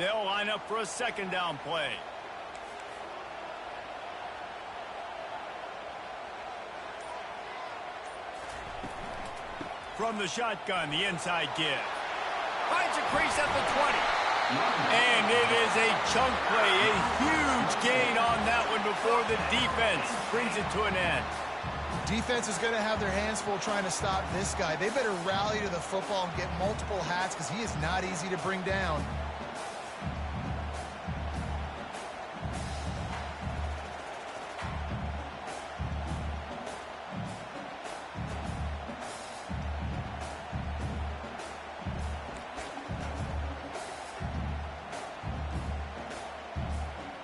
They'll line up for a second down play. From the shotgun, the inside give. Finds a crease at the 20. And it is a chunk play, a huge gain on that one before the defense brings it to an end. Defense is going to have their hands full trying to stop this guy. They better rally to the football and get multiple hats because he is not easy to bring down.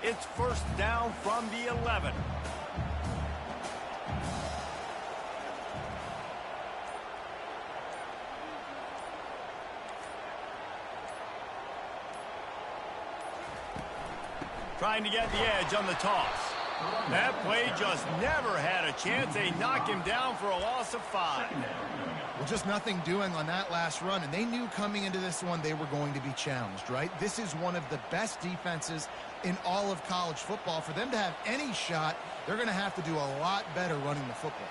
It's first down from the 11. Trying to get the edge on the toss. That play just never had a chance. They knock him down for a loss of 5. Well, just nothing doing on that last run, and they knew coming into this one they were going to be challenged, right? This is one of the best defenses in all of college football. For them to have any shot, they're going to have to do a lot better running the football.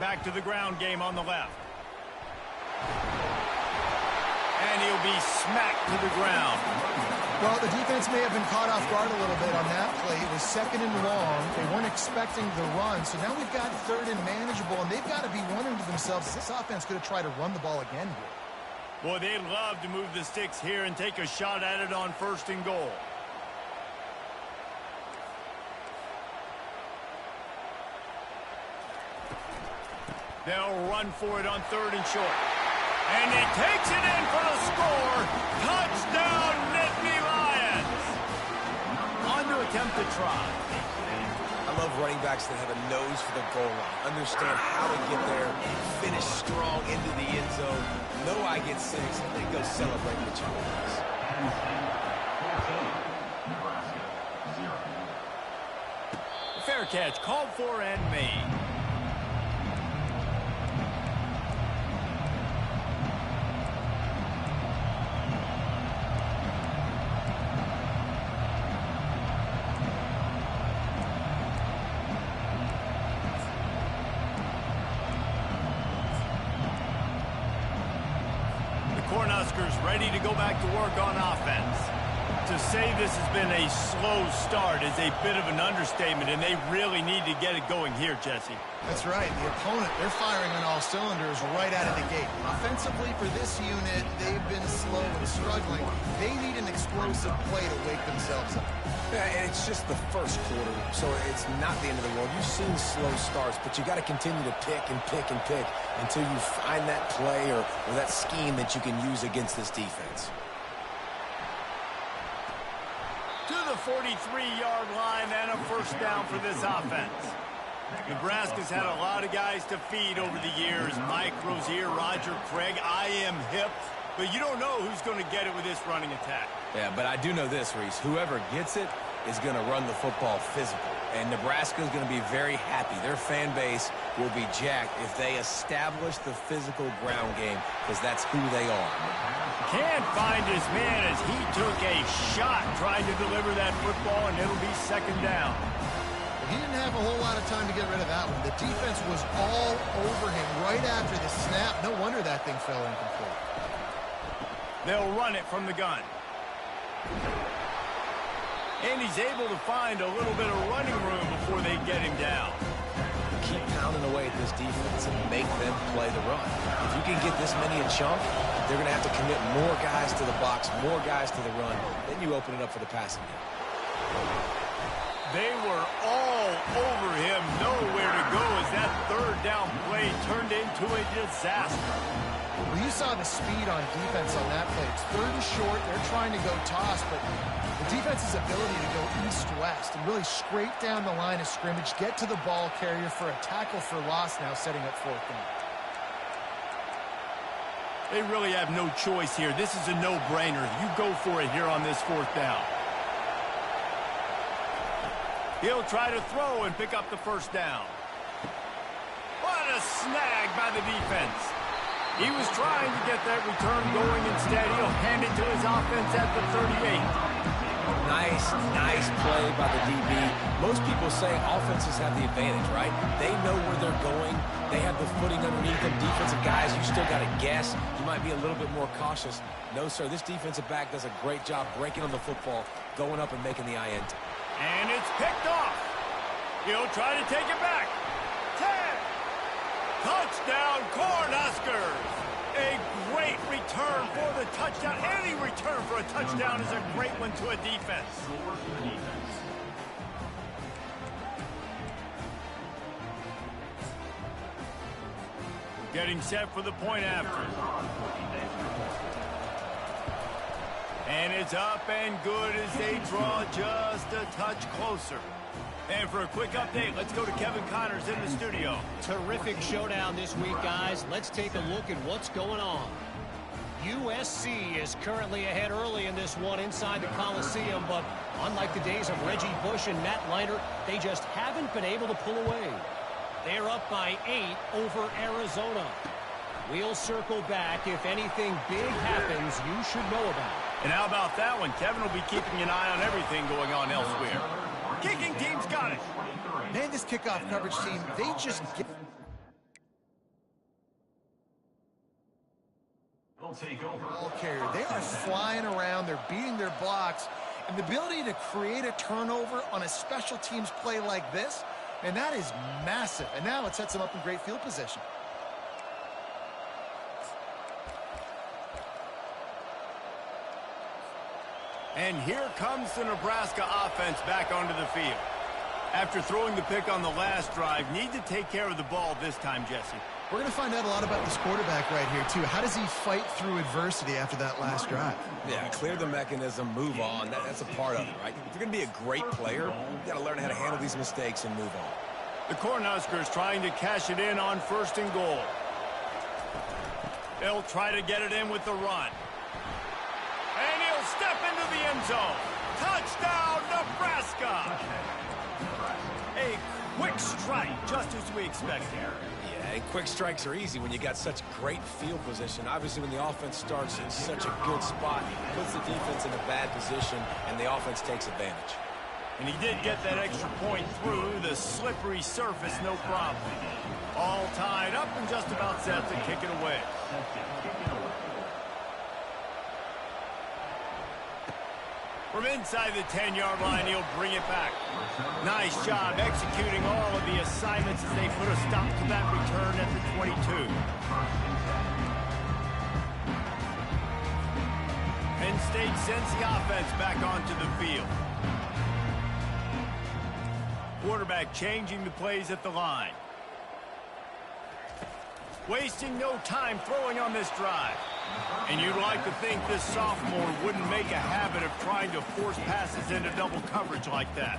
Back to the ground game on the left. And he'll be smacked to the ground. Well, the defense may have been caught off guard a little bit on that play. It was second and long. They weren't expecting the run. So now we've got third and manageable, and they've got to be wondering to themselves, is this offense going to try to run the ball again here? Boy, they'd love to move the sticks here and take a shot at it on first and goal. They'll run for it on third and short. And he takes it in for the score. Touchdown, Nittany Lions. On to attempt to try. I love running backs that have a nose for the goal line. Understand how to get there, finish strong into the end zone. Know I get 6, and then go celebrate with you guys. Fair catch, called for and made. Ready to go back to work on offense. To say this has been a slow start is a bit of an understatement, and they really need to get it going here, Jesse. That's right. The opponent, they're firing on all cylinders right out of the gate. Offensively for this unit, they've been slow and struggling. They need an explosive play to wake themselves up. Yeah, and it's just the first quarter, so it's not the end of the world. You've seen slow starts, but you got to continue to pick and pick and pick until you find that play or that scheme that you can use against this defense. To the 43-yard line and a first down for this offense. Nebraska's had a lot of guys to feed over the years. Mike Rozier, Roger Craig. I am hip. But you don't know who's going to get it with this running attack. Yeah, but I do know this, Reese. Whoever gets it is going to run the football physical. And Nebraska's going to be very happy. Their fan base will be jacked if they establish the physical ground game, because that's who they are. Can't find his man as he took a shot trying to deliver that football, and it'll be second down. He didn't have a whole lot of time to get rid of that one. The defense was all over him right after the snap. No wonder that thing fell incomplete. They'll run it from the gun. And he's able to find a little bit of running room before they get him down. Keep pounding away at this defense and make them play the run. If you can get this many a chunk, they're going to have to commit more guys to the box, more guys to the run. Then you open it up for the passing game. They were all over him, nowhere to go as that third down play turned into a disaster. Well, you saw the speed on defense on that play. It's third and short. They're trying to go toss, but the defense's ability to go east-west and really scrape down the line of scrimmage, get to the ball carrier for a tackle for loss now, setting up fourth down. They really have no choice here. This is a no-brainer. You go for it here on this fourth down. He'll try to throw and pick up the first down. What a a snag by the defense. He was trying to get that return going. Instead, he'll hand it to his offense at the 38. Nice play by the DB. Most people say offenses have the advantage, right? They know where they're going. They have the footing underneath them. Defensive guys, you still got to guess. You might be a little bit more cautious. No, sir, this defensive back does a great job breaking on the football, going up and making the INT. And it's picked off. He'll try to take it back. 10. Touchdown, Cornhuskers. A great return for the touchdown. Any return for a touchdown is a great one to a defense. Getting set for the point after. And it's up and good as they draw just a touch closer. And for a quick update, let's go to Kevin Connors in the studio. Terrific showdown this week, guys. Let's take a look at what's going on. USC is currently ahead early in this one inside the Coliseum, but unlike the days of Reggie Bush and Matt Leinart, they just haven't been able to pull away. They're up by 8 over Arizona. We'll circle back. If anything big happens, you should know about it. And how about that one? Kevin will be keeping an eye on everything going on elsewhere. Kicking team's got it. Man, this kickoff coverage team, they just get... Ball carrier. They are flying around. They're beating their blocks. And the ability to create a turnover on a special teams play like this, and that is massive. And now it sets them up in great field position. And here comes the Nebraska offense back onto the field. After throwing the pick on the last drive, need to take care of the ball this time, Jesse. We're going to find out a lot about this quarterback right here, too. How does he fight through adversity after that last drive? Yeah, clear the mechanism, move on. That's a part of it, right? If you're going to be a great player, you got to learn how to handle these mistakes and move on. The Cornhuskers trying to cash it in on 1st and goal. They'll try to get it in with the run. And he'll step into the end zone. Touchdown, Nebraska! A quick strike, just as we expected. Yeah, and quick strikes are easy when you got such great field position. Obviously, when the offense starts in such a good spot, it puts the defense in a bad position, and the offense takes advantage. And he did get that extra point through the slippery surface, no problem. All tied up and just about set to kick it away. From inside the 10-yard line, he'll bring it back. Nice job executing all of the assignments as they put a stop to that return at the 22. Penn State sends the offense back onto the field. Quarterback changing the plays at the line. Wasting no time throwing on this drive. And you'd like to think this sophomore wouldn't make a habit of trying to force passes into double coverage like that.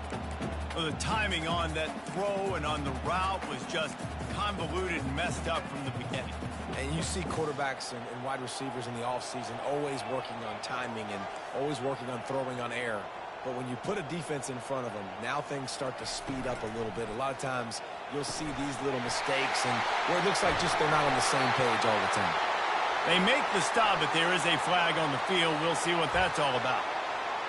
Well, the timing on that throw and on the route was just convoluted and messed up from the beginning. And you see quarterbacks and wide receivers in the offseason always working on timing and always working on throwing on air. But when you put a defense in front of them, now things start to speed up a little bit. A lot of times you'll see these little mistakes and where it looks like just they're not on the same page all the time. They make the stop, but there is a flag on the field. We'll see what that's all about.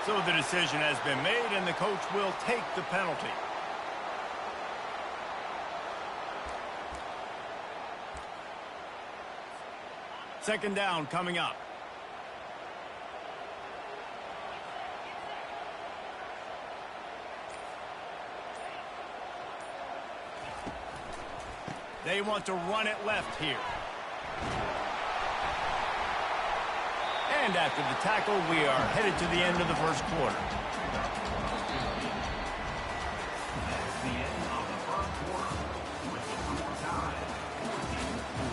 So the decision has been made, and the coach will take the penalty. Second down coming up. They want to run it left here. And after the tackle, we are headed to the end of the first quarter. That's the end of the first quarter. With the score tied 14-14.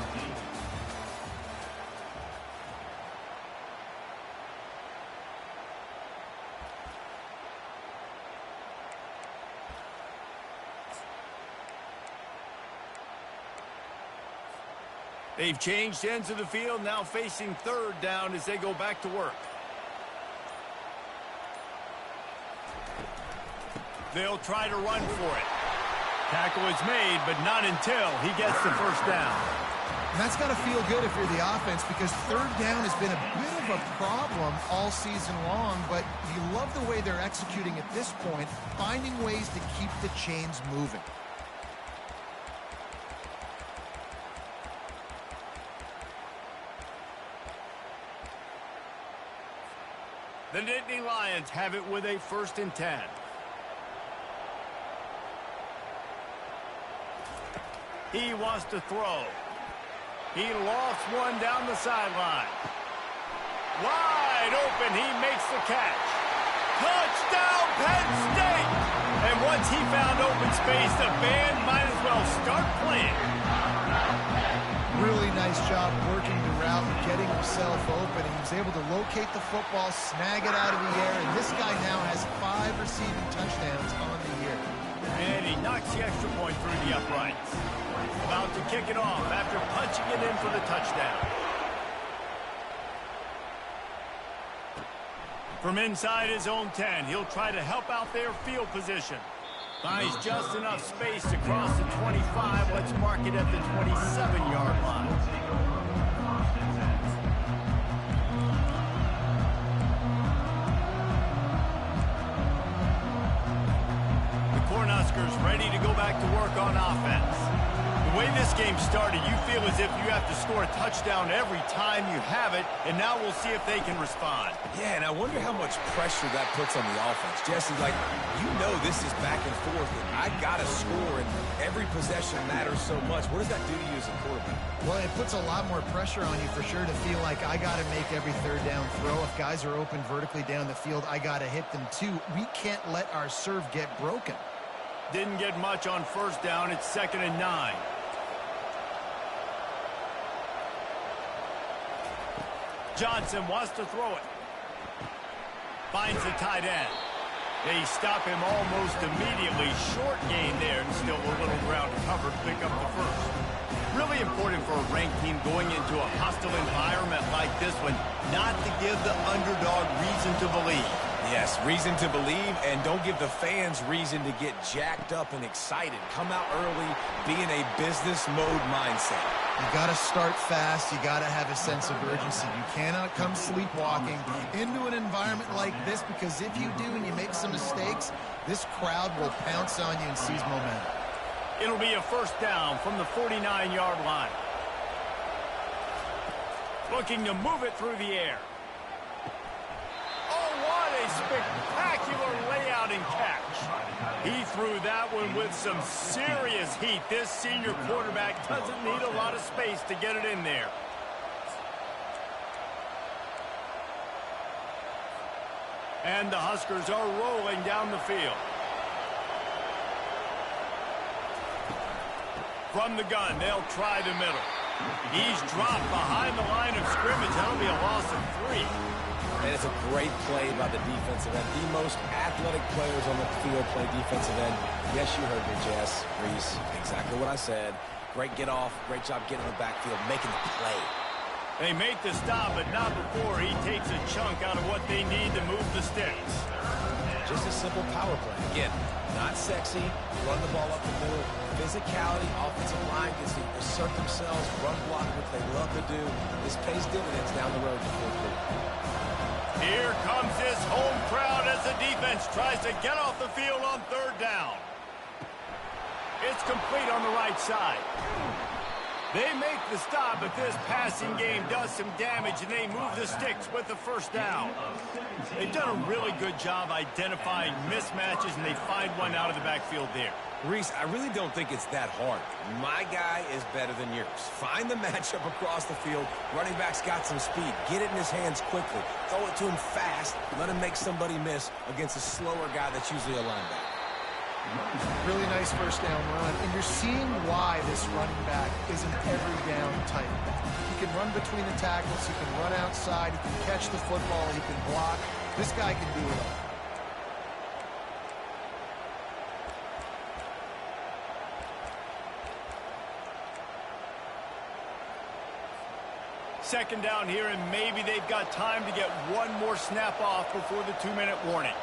They've changed ends of the field, now facing third down as they go back to work. They'll try to run for it. Tackle is made, but not until he gets the first down. And that's got to feel good if you're the offense, because third down has been a bit of a problem all season long, but you love the way they're executing at this point, finding ways to keep the chains moving. The Nittany Lions have it with a 1st and 10. He wants to throw. He lofts one down the sideline. Wide open, he makes the catch. Touchdown, Penn State! And once he found open space, the band might as well start playing. Really nice job working the route and getting himself open. He was able to locate the football, snag it out of the air, and this guy now has 5 receiving touchdowns on the year. And he knocks the extra point through the uprights. About to kick it off after punching it in for the touchdown. From inside his own 10, he'll try to help out their field position. Finds just enough space to cross the 25. Let's mark it at the 27-yard line. The Cornhuskers ready to go back to work on offense. The way this game started, you feel as if you have to score a touchdown every time you have it, and now we'll see if they can respond. Yeah, and I wonder how much pressure that puts on the offense. Jesse, like, you know this is back and forth, and I got to score, and every possession matters so much. What does that do to you as a quarterback? Well, it puts a lot more pressure on you for sure to feel like I got to make every third down throw. If guys are open vertically down the field, I got to hit them too. We can't let our serve get broken. Didn't get much on 1st down. It's 2nd and 9. Johnson wants to throw it. Finds the tight end. They stop him almost immediately. Short gain there, and still a little ground to cover to pick up the first. Really important for a ranked team going into a hostile environment like this one, not to give the underdog reason to believe. Yes, reason to believe, and don't give the fans reason to get jacked up and excited. Come out early, be in a business mode mindset. You got to start fast. You got to have a sense of urgency. You cannot come sleepwalking into an environment like this, because if you do and you make some mistakes, this crowd will pounce on you and seize momentum. It'll be a 1st down from the 49-yard line. Looking to move it through the air. Oh, what a spectacular layout and catch. He threw that one with some serious heat. This senior quarterback doesn't need a lot of space to get it in there. And the Huskers are rolling down the field. From the gun, they'll try the middle. He's dropped behind the line of scrimmage. That'll be a loss of 3. And it's a great play by the defensive end. The most athletic players on the field play defensive end. Yes, you heard me, Jess, Reese. Exactly what I said. Great get off. Great job getting in the backfield, making the play. They make the stop, but not before he takes a chunk out of what they need to move the sticks. Just a simple power play. Again, not sexy. Run the ball up the middle. Physicality, offensive line gets to assert themselves, run block, which they love to do. This pays dividends down the road to the 4th quarter. Here comes this home crowd as the defense tries to get off the field on 3rd down. It's complete on the right side. They make the stop, but this passing game does some damage, and they move the sticks with the 1st down. They've done a really good job identifying mismatches, and they find one out of the backfield there. Reese, I really don't think it's that hard. My guy is better than yours. Find the matchup across the field. Running back's got some speed. Get it in his hands quickly. Throw it to him fast. Let him make somebody miss against a slower guy that's usually a linebacker. Really nice 1st down run, and you're seeing why this running back is an every down type. He can run between the tackles, he can run outside, he can catch the football, he can block. This guy can do it all. Second down here, and maybe they've got time to get one more snap off before the 2-minute warning.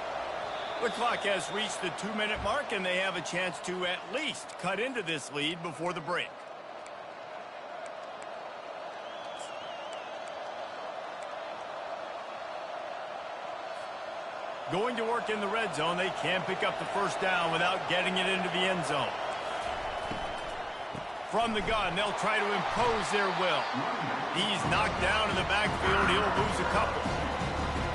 The clock has reached the 2-minute mark, and they have a chance to at least cut into this lead before the break. Going to work in the red zone, they can pick up the first down without getting it into the end zone. From the gun, they'll try to impose their will. He's knocked down in the backfield. He'll lose a couple.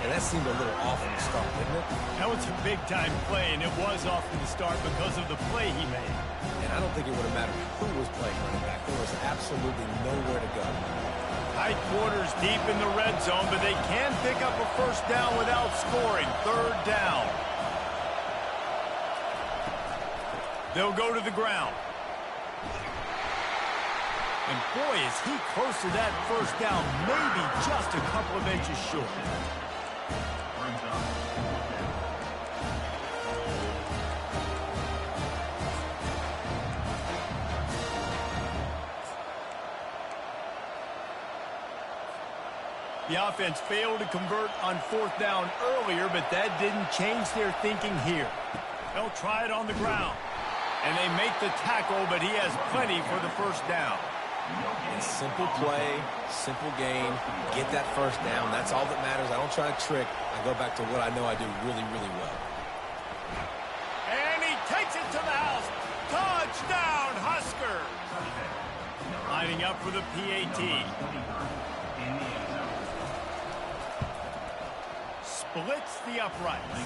And that seemed a little off from the start, didn't it? That was a big-time play, and it was off from the start because of the play he made. And I don't think it would have mattered who was playing running back. There was absolutely nowhere to go. Tight quarters deep in the red zone, but they can pick up a first down without scoring. Third down. They'll go to the ground. And boy, is he close to that first down, maybe just a couple of inches short. The offense failed to convert on fourth down earlier, but that didn't change their thinking here. They'll try it on the ground. And they make the tackle, but he has plenty for the first down. A simple play, simple game, get that first down. That's all that matters. I don't try to trick. I go back to what I know I do really, really well. And he takes it to the house. Touchdown, Huskers! Lining up for the PAT. Splits the uprights.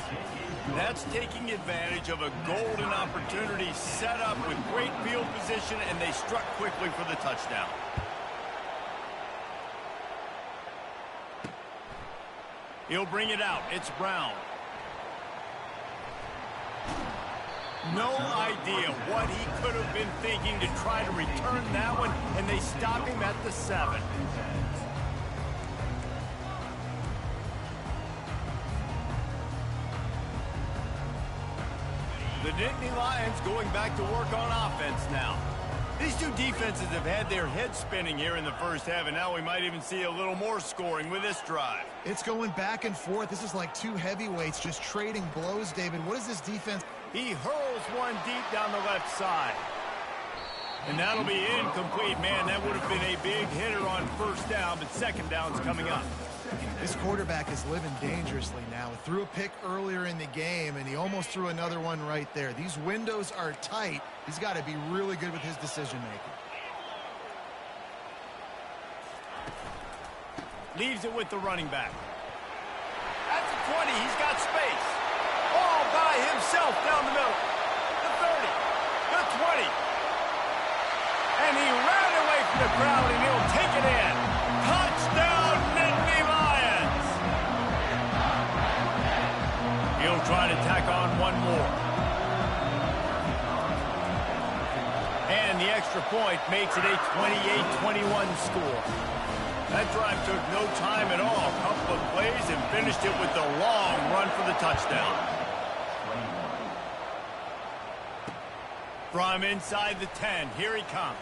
That's taking advantage of a golden opportunity set up with great field position, and they struck quickly for the touchdown. He'll bring it out. It's Brown. No idea what he could have been thinking to try to return that one, and they stop him at the 7. The Nittany Lions going back to work on offense now. These two defenses have had their heads spinning here in the first half, and now we might even see a little more scoring with this drive. It's going back and forth. This is like two heavyweights just trading blows, David. What is this defense? He hurls one deep down the left side. And that'll be incomplete. Man, that would have been a big hitter on first down, but second down's coming up. This quarterback is living dangerously now. He threw a pick earlier in the game, and he almost threw another one right there. These windows are tight. He's got to be really good with his decision-making. Leaves it with the running back. At the 20, he's got space. All by himself down the middle. The 30, the 20. And he ran away from the crowd, and he'll take it in. Touchdown, Nittany Lions! He'll try to tack on one more. And the extra point makes it a 28-21 score. That drive took no time at all. A couple of plays and finished it with the long run for the touchdown. From inside the 10, here he comes.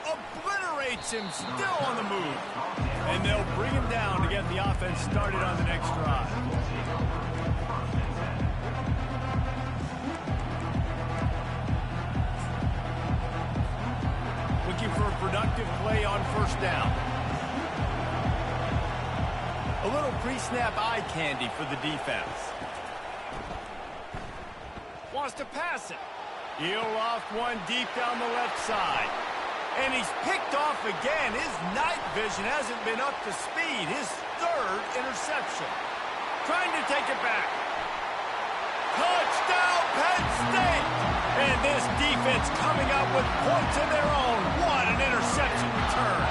Obliterates him, still on the move. And they'll bring him down to get the offense started on the next drive. Looking for a productive play on first down. A little pre-snap eye candy for the defense. Wants to pass it. He'll off one deep down the left side. And he's picked off again. His night vision hasn't been up to speed. His third interception. Trying to take it back. Touchdown, Penn State! And this defense coming up with points of their own. What an interception return.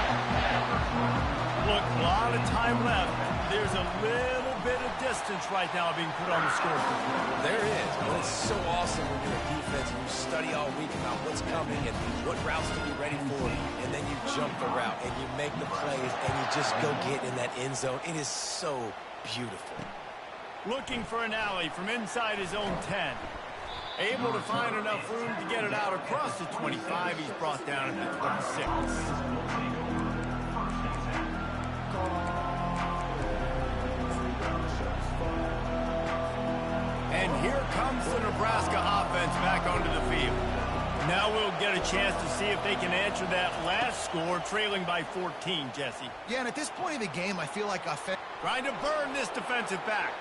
Look, a lot of time left. There's a little bit of distance right now being put on the scoreboard. There is, but it's so awesome when you're a defense and you study all week about what's coming and what routes to be ready for, and then you jump the route and you make the plays and you just go get in that end zone. It is so beautiful. Looking for an alley from inside his own 10. Able to find enough room to get it out across the 25. He's brought down at the 26. here comes the Nebraska offense back onto the field. Now we'll get a chance to see if they can answer that last score, trailing by 14, Jesse. Yeah, and at this point of the game, I feel like trying to burn this defensive back.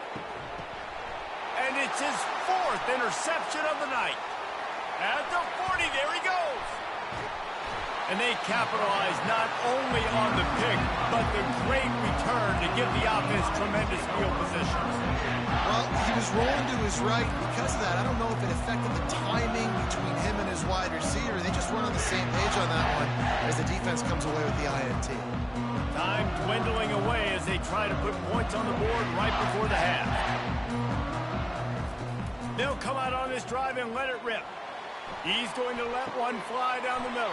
And it's his 4th interception of the night. At the 40, there he goes. And they capitalize not only on the pick, but the great return to give the offense tremendous field position. Well, he was rolling to his right. Because of that, I don't know if it affected the timing between him and his wide receiver. They just run on the same page on that one as the defense comes away with the INT. Time dwindling away as they try to put points on the board right before the half. They'll come out on this drive and let it rip. He's going to let one fly down the middle.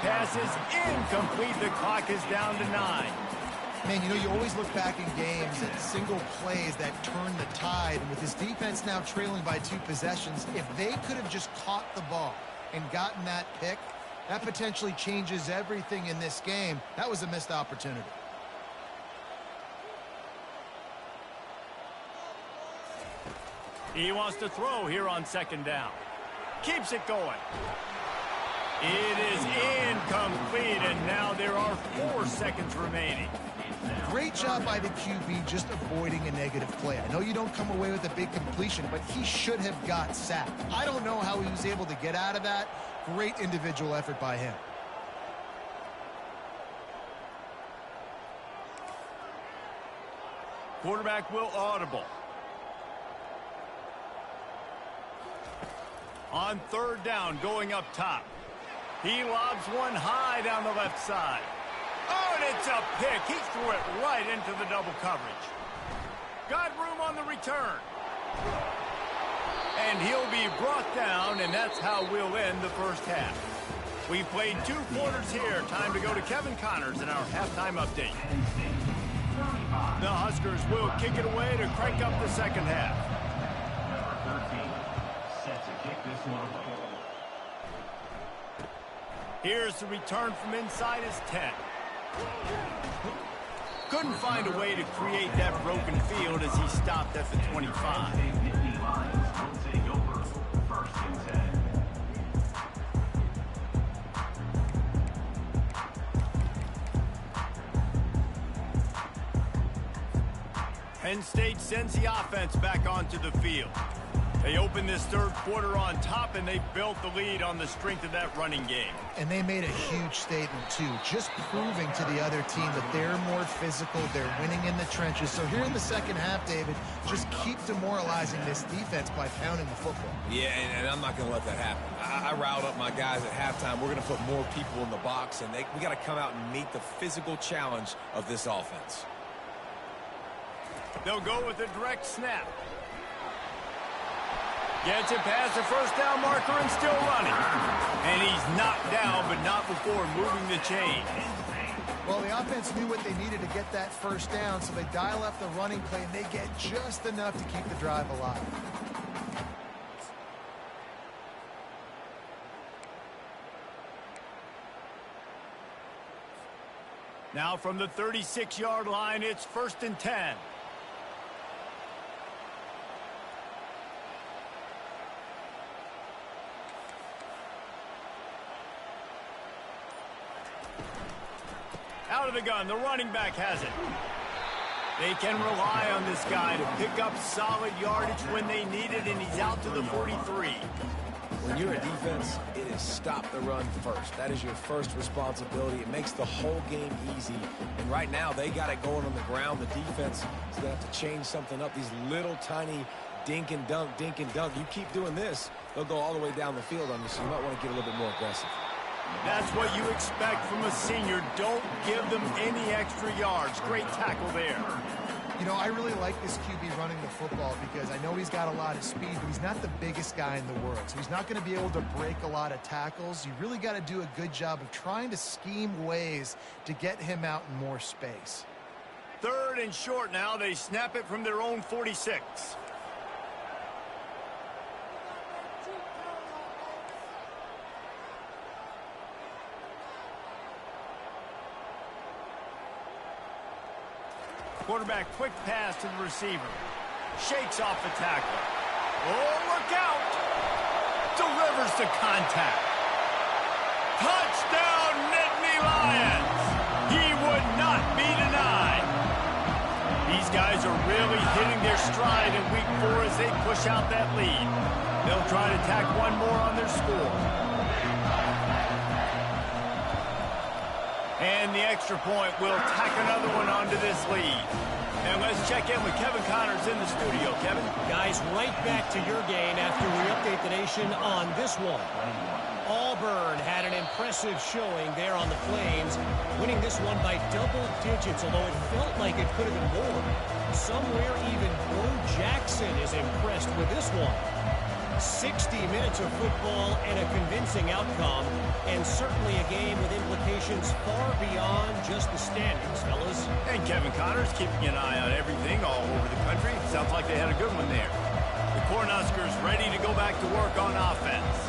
Pass is incomplete. The clock is down to 9. Man, you know, you always look back in games at single plays that turn the tide. And with this defense now trailing by 2 possessions, if they could have just caught the ball and gotten that pick, that potentially changes everything in this game. That was a missed opportunity. He wants to throw here on 2nd down. Keeps it going. It is incomplete, and now there are 4 seconds remaining. Great job by the QB just avoiding a negative play. I know you don't come away with a big completion, but he should have got sacked. I don't know how he was able to get out of that. Great individual effort by him. Quarterback will audible. On 3rd down, going up top. He lobs one high down the left side. Oh, and it's a pick. He threw it right into the double coverage. Got room on the return. And he'll be brought down, and that's how we'll end the first half. We've played 2 quarters here. Time to go to Kevin Connors in our halftime update. The Huskers will kick it away to crank up the second half. Here's the return from inside his 10. Couldn't find a way to create that broken field as he stopped at the 25. Penn State sends the offense back onto the field. They opened this 3rd quarter on top, and they built the lead on the strength of that running game. And they made a huge statement, too, just proving to the other team that they're more physical, they're winning in the trenches. So here in the second half, David, just keep demoralizing this defense by pounding the football. Yeah, and I'm not going to let that happen. I riled up my guys at halftime. We're going to put more people in the box, and we got to come out and meet the physical challenge of this offense. They'll go with a direct snap. Gets it past the 1st down marker and still running. And he's knocked down, but not before moving the chain. Well, the offense knew what they needed to get that 1st down, so they dial up the running play, and they get just enough to keep the drive alive. Now from the 36-yard line, it's 1st and 10. Out of the gun, the running back has it. They can rely on this guy to pick up solid yardage when they need it, and he's out to the 43. When you're a defense, it is stop the run first. That is your first responsibility. It makes the whole game easy. And right now, they got it going on the ground. The defense is going to have to change something up. These little tiny dink and dunk, dink and dunk. You keep doing this, they'll go all the way down the field on you, so you might want to get a little bit more aggressive. That's what you expect from a senior. Don't give them any extra yards. Great tackle there. You know, I really like this QB running the football because I know he's got a lot of speed, but he's not the biggest guy in the world. So he's not going to be able to break a lot of tackles. You really got to do a good job of trying to scheme ways to get him out in more space. 3rd and short now. They snap it from their own 46. Quarterback, quick pass to the receiver. Shakes off the tackle. Oh, look out. Delivers to contact. Touchdown, Nittany Lions. He would not be denied. These guys are really hitting their stride in week 4 as they push out that lead. They'll try to tack one more on their score. And the extra point will tack another one onto this lead. And let's check in with Kevin Connors in the studio. Kevin? Guys, right back to your game after we update the nation on this one. Auburn had an impressive showing there on the Flames, winning this one by double digits, although it felt like it could have been more. Somewhere even Bo Jackson is impressed with this one. 60 minutes of football and a convincing outcome, and certainly a game with implications far beyond just the standings, fellas. And Kevin Connors keeping an eye on everything all over the country. Sounds like they had a good one there. The Cornhuskers ready to go back to work on offense.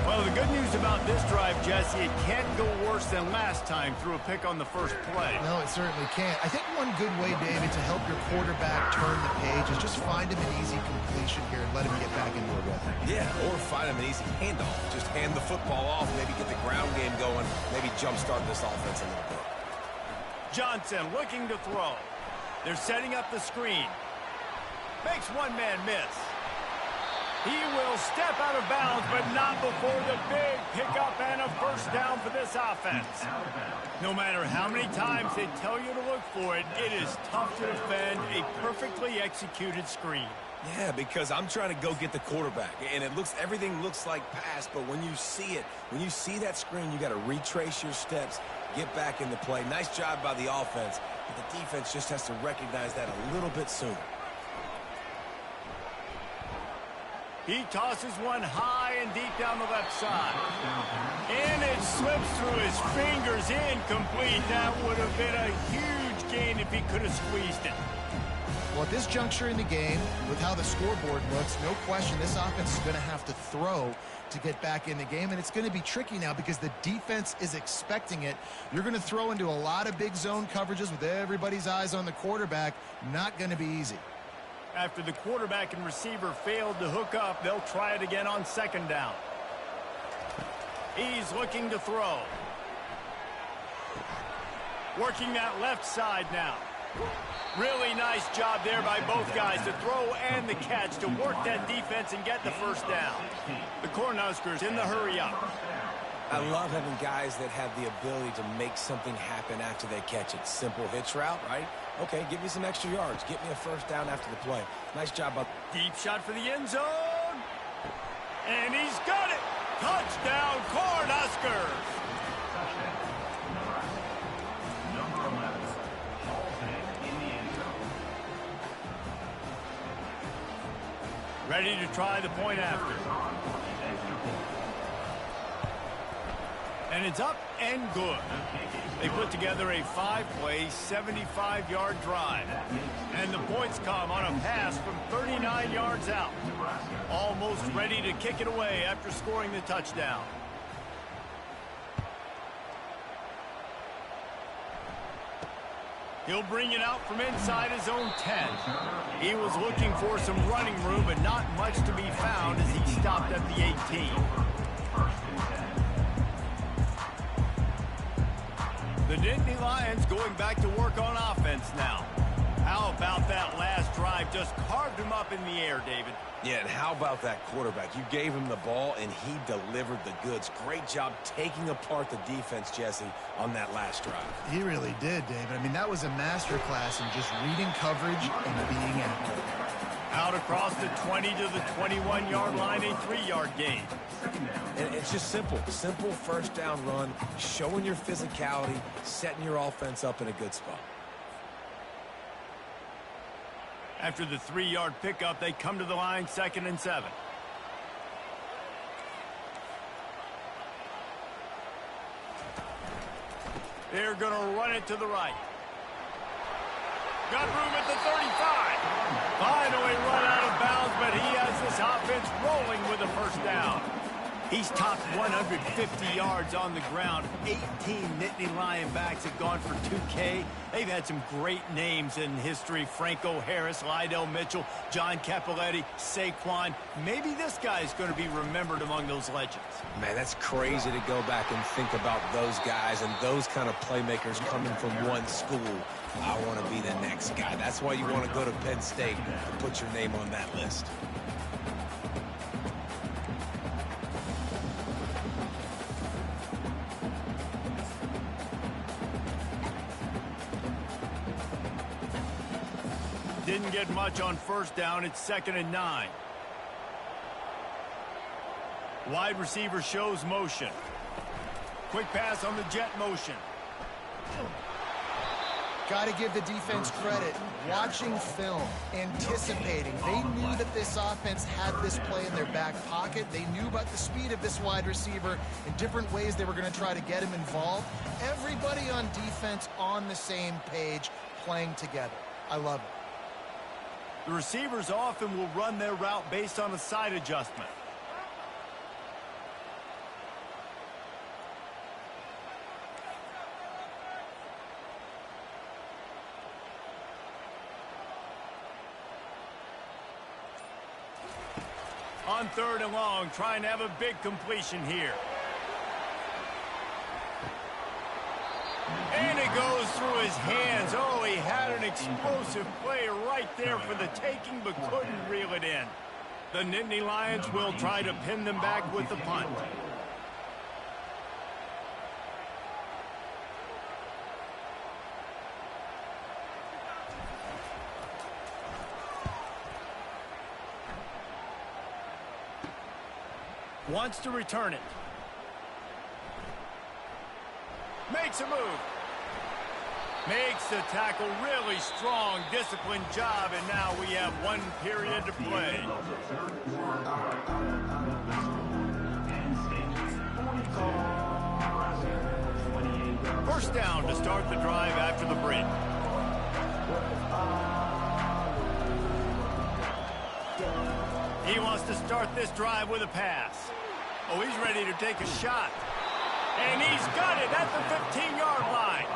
Well, the good news about this drive, Jesse, it can't go worse than last time through a pick on the first play. No, it certainly can't. I think one good way, David, to help your quarterback turn the page is just find him an easy completion here and let him get back into a rhythm. Yeah, or find him an easy handoff. Just hand the football off, maybe get the ground game going, maybe jumpstart this offense a little bit. Johnson looking to throw. They're setting up the screen. Makes one man miss. He will step out of bounds, but not before the big pickup and a first down for this offense. No matter how many times they tell you to look for it, it is tough to defend a perfectly executed screen. Yeah, because I'm trying to go get the quarterback, and everything looks like pass, but when you see it, when you see that screen, you got to retrace your steps, get back into play. Nice job by the offense, but the defense just has to recognize that a little bit sooner. He tosses one high and deep down the left side. And it slips through his fingers, incomplete. That would have been a huge gain if he could have squeezed it. Well, at this juncture in the game, with how the scoreboard looks, no question this offense is going to have to throw to get back in the game, and it's going to be tricky now because the defense is expecting it. You're going to throw into a lot of big zone coverages with everybody's eyes on the quarterback. Not going to be easy. After the quarterback and receiver failed to hook up, they'll try it again on second down. He's looking to throw. Working that left side now. Really nice job there by both guys to throw and the catch to work that defense and get the first down. The Cornhuskers in the hurry up. I love having guys that have the ability to make something happen after they catch it. Simple hitch route, right? Okay, give me some extra yards. Get me a first down after the play. Nice job up. Deep shot for the end zone. And he's got it. Touchdown, Cornhuskers. Number 11, Halton in the end zone. Ready to try the point after. And it's up and good. They put together a 5-play, 75-yard drive. And the points come on a pass from 39 yards out. Almost ready to kick it away after scoring the touchdown. He'll bring it out from inside his own 10. He was looking for some running room, but not much to be found as he stopped at the 18. The Nittany Lions going back to work on offense now. How about that last drive? Just carved him up in the air, David. Yeah, and how about that quarterback? You gave him the ball, and he delivered the goods. Great job taking apart the defense, Jesse, on that last drive. He really did, David. I mean, that was a masterclass in just reading coverage and being accurate. Out across the 20 to the 21-yard line, a 3-yard gain. And it's just simple. Simple first down run, showing your physicality, setting your offense up in a good spot. After the 3-yard pickup, they come to the line 2nd and 7. They're going to run it to the right. Got room at the 35. Finally run out of bounds, but he has this offense rolling with a first down. He's topped 150 yards on the ground. 18 Nittany Lion backs have gone for 2K. They've had some great names in history. Franco Harris, Lydell Mitchell, John Cappelletti, Saquon. Maybe this guy's going to be remembered among those legends. Man, that's crazy to go back and think about those guys and those kind of playmakers coming from one school. I want to be the next guy. That's why you want to go to Penn State and put your name on that list. Didn't get much on first down. It's 2nd and 9. Wide receiver shows motion. Quick pass on the jet motion. Got to give the defense credit. Watching film, anticipating. They knew that this offense had this play in their back pocket. They knew about the speed of this wide receiver and different ways they were going to try to get him involved. Everybody on defense on the same page, playing together. I love it. The receivers often will run their route based on a side adjustment. On 3rd and long, trying to have a big completion here. And it goes through his hands. Oh, he had an explosive play right there for the taking, but couldn't reel it in. The Nittany Lions will try to pin them back with the punt. Wants to return it. Makes a move. Makes the tackle really strong, disciplined job, and now we have 1 period to play. First down to start the drive after the break. He wants to start this drive with a pass. Oh, he's ready to take a shot. And he's got it at the 15-yard line.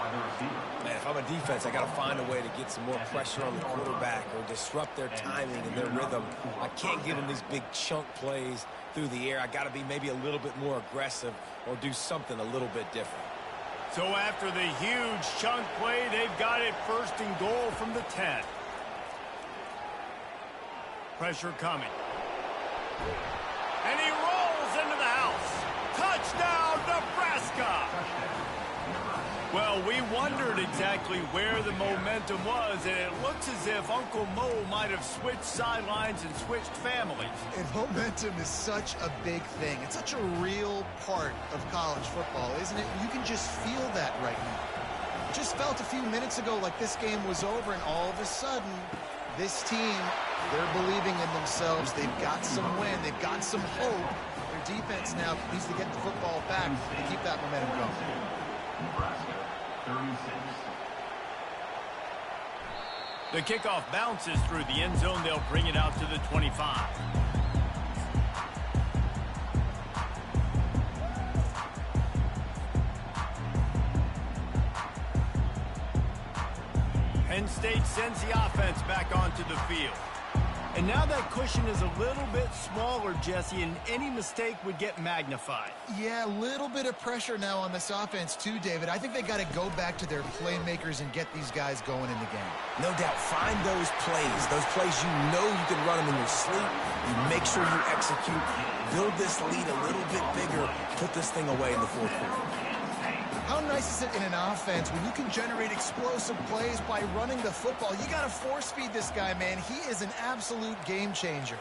Man, if I'm a defense, I got to find a way to get some more pressure on the quarterback or disrupt their timing and their rhythm. I can't give them these big chunk plays through the air. I got to be maybe a little bit more aggressive or do something a little bit different. So after the huge chunk play, they've got it 1st and goal from the 10. Pressure coming. And he rolls into the house. Touchdown, Nebraska! Well, we wondered exactly where the momentum was, and it looks as if Uncle Mo might have switched sidelines and switched families. And momentum is such a big thing. It's such a real part of college football, isn't it? You can just feel that right now. It just felt a few minutes ago like this game was over, and all of a sudden, this team, they're believing in themselves. They've got some win. They've got some hope. Their defense now needs to get the football back and keep that momentum going. Nebraska, 36. The kickoff bounces through the end zone. They'll bring it out to the 25. Penn State sends the offense back onto the field. And now that cushion is a little bit smaller, Jesse, and any mistake would get magnified. Yeah, a little bit of pressure now on this offense too, David. I think they got to go back to their playmakers and get these guys going in the game. No doubt, find those plays you know you can run them in your sleep. You make sure you execute, build this lead a little bit bigger, put this thing away in the 4th quarter. How nice is it in an offense when you can generate explosive plays by running the football? You got to force feed this guy, man. He is an absolute game changer.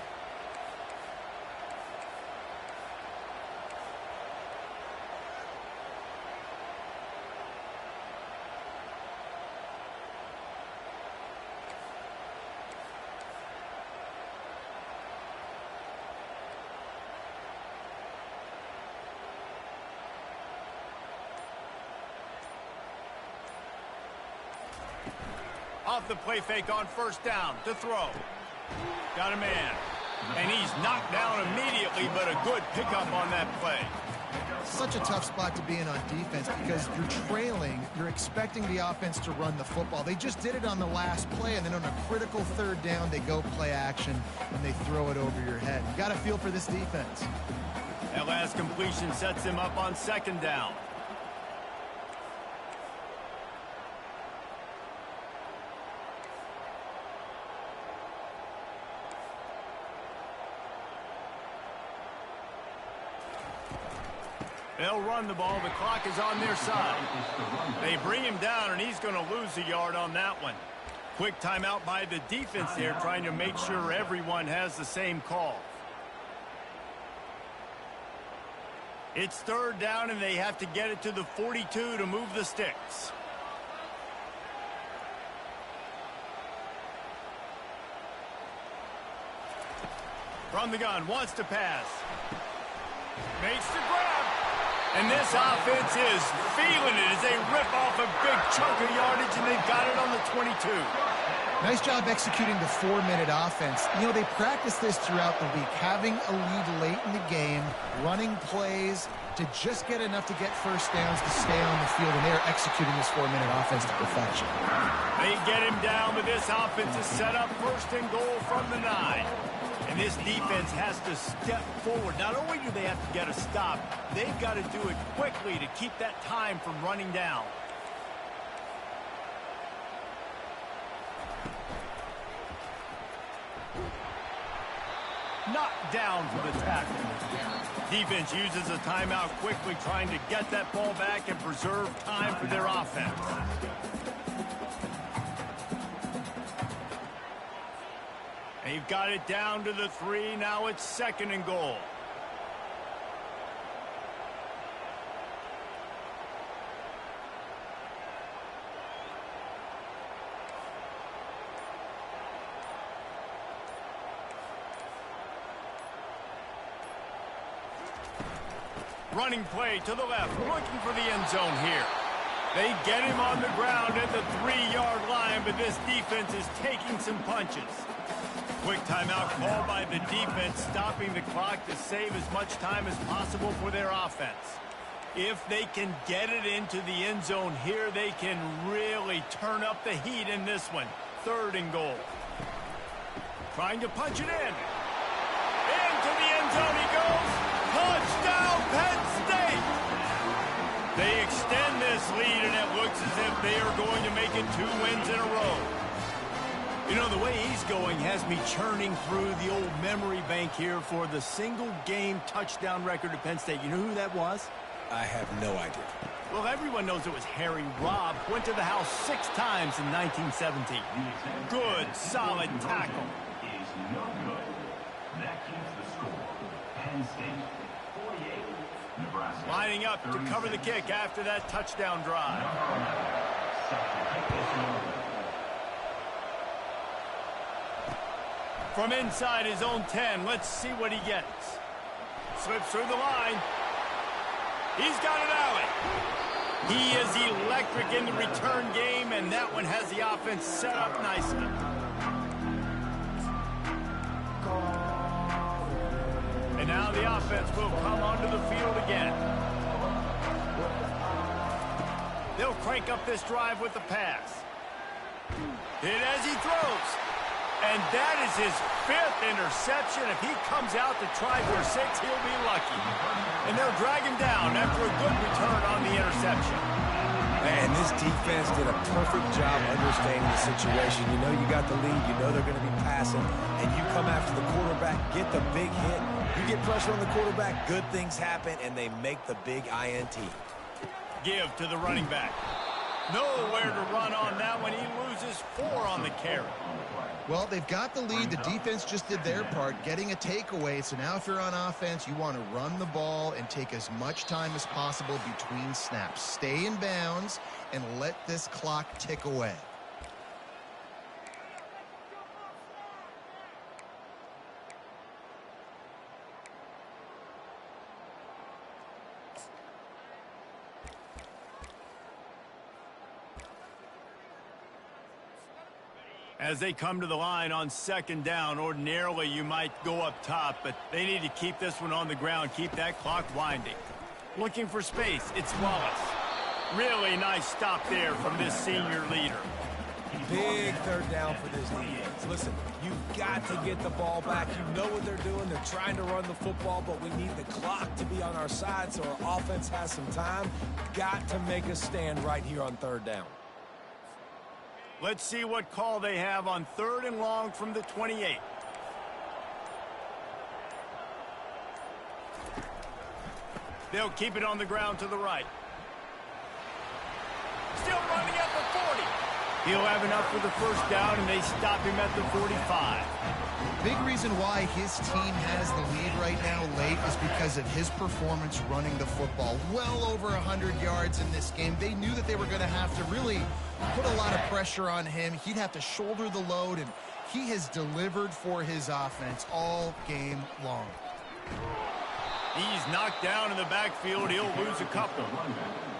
Off the play fake on 1st down to throw. Got a man. And he's knocked down immediately, but a good pickup on that play. Such a tough spot to be in on defense because you're trailing, you're expecting the offense to run the football. They just did it on the last play, and then on a critical third down, they go play action, and they throw it over your head. You got to feel for this defense. That last completion sets him up on second down. They'll run the ball. The clock is on their side. They bring him down, and he's going to lose a yard on that one. Quick timeout by the defense there, trying to make sure everyone has the same call. It's third down, and they have to get it to the 42 to move the sticks. From the gun, wants to pass. Makes the grab. And this offense is feeling it as they rip off a big chunk of yardage, and they've got it on the 22. Nice job executing the 4-minute offense. You know, they practice this throughout the week, having a lead late in the game, running plays to just get enough to get first downs to stay on the field, and they're executing this 4-minute offense to perfection. They get him down, but this offense is set up first and goal from the 9. And this defense has to step forward. Not only do they have to get a stop, they've got to do it quickly to keep that time from running down. Knocked down for the tackle. Defense uses a timeout quickly, trying to get that ball back and preserve time for their offense. They've got it down to the 3. Now it's second and goal. Running play to the left, looking for the end zone here. They get him on the ground at the 3-yard line, but this defense is taking some punches. Quick timeout called by the defense, stopping the clock to save as much time as possible for their offense. If they can get it into the end zone here, they can really turn up the heat in this one. Third and goal. Trying to punch it in. Into the end zone he goes. Touchdown, Penn State! They extend this lead, and it looks as if they are going to make it 2 wins in a row. You know, the way he's going has me churning through the old memory bank here for the single-game touchdown record at Penn State. You know who that was? I have no idea. Well, everyone knows it was Harry Robb. Went to the house 6 times in 1917. Good, solid tackle. Is no good. That keeps the score. Penn State 48, Nebraska. Lining up to cover the kick after that touchdown drive. From inside his own 10, let's see what he gets. Slips through the line. He's got it alley. He is electric in the return game, and that one has the offense set up nicely. And now the offense will come onto the field again. They'll crank up this drive with the pass. Hit as he throws. And that is his 5th interception. If he comes out to try for 6, he'll be lucky. And they'll drag him down after a good return on the interception. And this defense did a perfect job understanding the situation. You know you got the lead. You know they're going to be passing. And you come after the quarterback, get the big hit. You get pressure on the quarterback, good things happen, and they make the big INT. Give to the running back. Nowhere to run on that one. He loses 4 on the carry. Well, they've got the lead. The defense just did their part, getting a takeaway. So now if you're on offense, you want to run the ball and take as much time as possible between snaps. Stay in bounds and let this clock tick away. As they come to the line on second down, ordinarily you might go up top, but they need to keep this one on the ground, keep that clock winding. Looking for space, it's Wallace. Really nice stop there from this senior leader. Big third down for this defense. Listen, you've got to get the ball back. You know what they're doing. They're trying to run the football, but we need the clock to be on our side so our offense has some time. Got to make a stand right here on third down. Let's see what call they have on 3rd and long from the 28. They'll keep it on the ground to the right. Still running at the 40. He'll have enough for the first down, and they stop him at the 45. Big reason why his team has the lead right now late is because of his performance running the football. Well over 100 yards in this game. They knew that they were going to have to really put a lot of pressure on him. He'd have to shoulder the load, and he has delivered for his offense all game long. He's knocked down in the backfield. He'll lose a couple.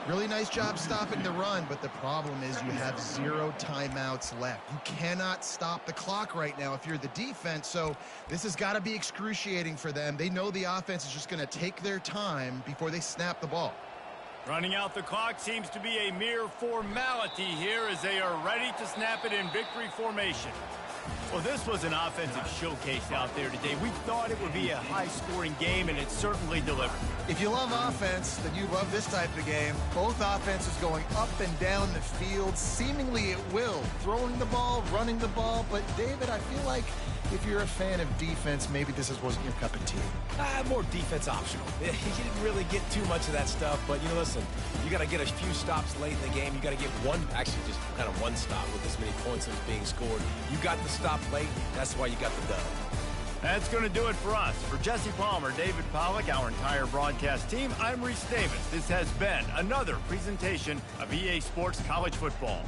Really nice job stopping the run, but the problem is you have 0 timeouts left. You cannot stop the clock right now if you're the defense, so this has got to be excruciating for them. They know the offense is just going to take their time before they snap the ball. Running out the clock seems to be a mere formality here as they are ready to snap it in victory formation. Well, this was an offensive showcase out there today. We thought it would be a high-scoring game, and it certainly delivered. If you love offense, then you love this type of game. Both offenses going up and down the field, seemingly at will. Throwing the ball, running the ball. But, David, I feel like if you're a fan of defense, maybe this wasn't your cup of tea. More defense optional. You didn't really get too much of that stuff, but, listen, you got to get a few stops late in the game. You got to get just kind of one stop with this many points that was being scored. You got the stop late. That's why you got the dub. That's going to do it for us. For Jesse Palmer, David Pollack, our entire broadcast team, I'm Reese Davis. This has been another presentation of EA Sports College Football.